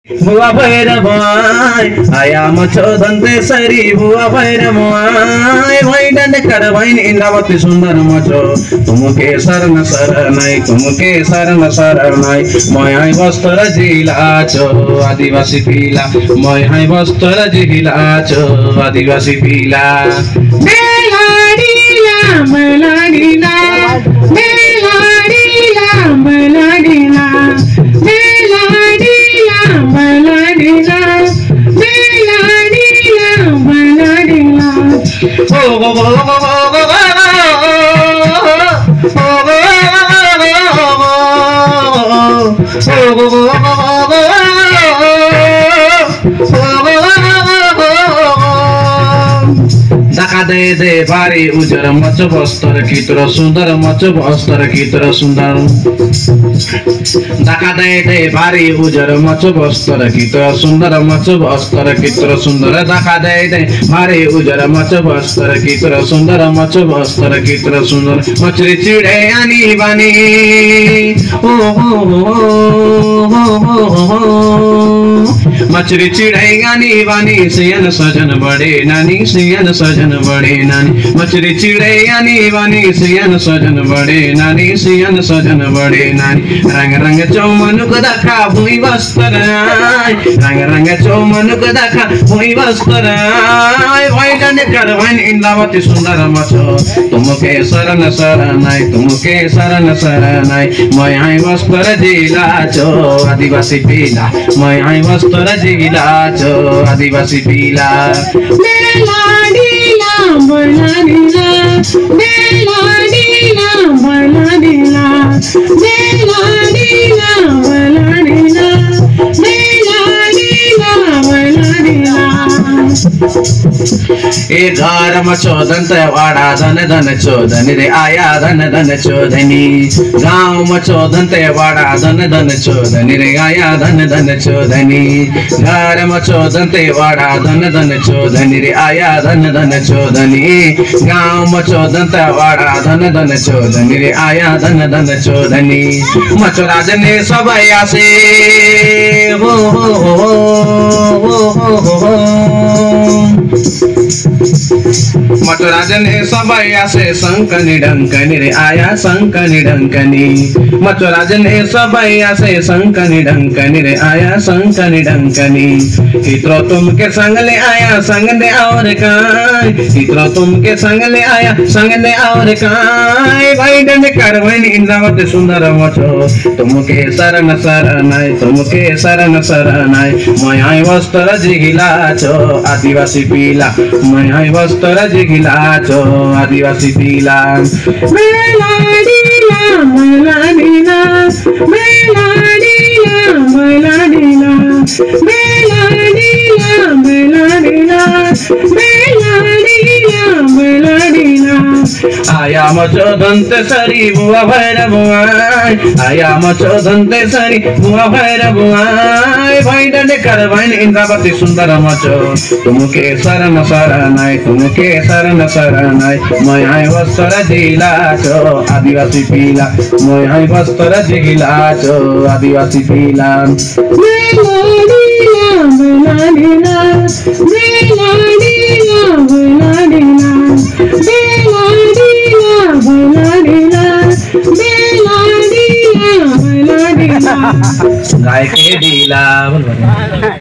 बुआ भैरवाय आया मचो धनते सरी बुआ भैरवाय भाई डंड कर भाई इंद्रावती सुंदर मचो तुमके शरण शरणै तुमके शरण शरणै मय वस्त्र जिलाचो आदिवासी पीला मय वस्त्र जिलाचो आदिवासी पीला मेलाडीला मेलाडीला मेलाडीला मेलाडीला मेलाडीला मेलाडीला मेलाडीला मेलाडीला ओ गो गो गो गो दाका दे दे बारी उजर मच बस्तर कितर सुंदर मच बस्तर कितर सुंदर दाका दे दे बारी उजर मच बस्तर कितर सुंदर मच बस्तर कितर सुंदर दाका दे दे बारी उजर मच बस्तर कितर सुंदर मच बस्तर कितर सुंदर मछली चिड़े आनी बानी ओ मछली चिड़े गानी बानी सियन सजन बड़े नानी सियन सजन बड़े नानी मछली चिड़े गानी बानी सियन सजन बड़े नानी सियन सजन बड़े नानी रंग रंग चौमन को देखा भूई वस्त्र रंग रंग चौमन को देखा भूई वस्त्र भाई डंड कर भाई इंद्रावती सुंदर मचो तुमके शरण शरणै तुमके शरण शरणै मय वस्त्र जिलाचो आदिवासी पीला मय वस्त्र जिलाचो आदिवासी पीला मेलाडीला मेलाडीला मेलाडीला मेलाडीला मेलाडीला मेलाडीला मेलाडीला मेलाडीला ए घर मचो दंत वाड़ा धन धन चोधनी रे आया धन धन चोधनी गाँव मचो दंत वाड़ा धन धन चोधनी रे आया धन धन चोधनी घर मचो दंत वाड़ा धन धन चोधनी रे आया धन धन चोधनी गाँव मचो दंत वाड़ा धन धन चोधनी रे आया धन धन चोधनी मचो राजने सब आसे हो मचुराजन सब आसे संकनी डंकनी रे आया संकनी डंकनी मचुराजन सब आसे संकनी डंकनी रे आया संकनी डंकनी इतरो तुमके संग ले आया संग दे और काय इतरो तुमके संग ले आया संग दे और काय भाई डंड कर भाई इंद्रावती सुंदर मचो तुमके शरण शरणै तुमके शरण शरणै मय वस्त्र जिलाचो आदिवासी पीला मय वस्त्र जिलाचो आदिवासी पीला मेलाडीला मेलाडीला मेलाडीला मेलाडीला मेलाडीला मेलाडीला मेलाडीला मेलाडीला आया मचो दंत सरी बुआ भैरवाय आया मचो दंत सरी बुआ भैरवाय भाई डंड कर भाई इंद्रावती सुंदर मचो तुमके शरण शरणै तुमके शरण शरणै मय वस्त्र जिलाचो आदिवासी पीला मय वस्त्र जिलाचो आदिवासी पीला मेलाडीला मेलाडीला मेलाडीला मेलाडीला मेलाडीला मेलाडीला मेलाडीला मेलाडीला गाय के डीला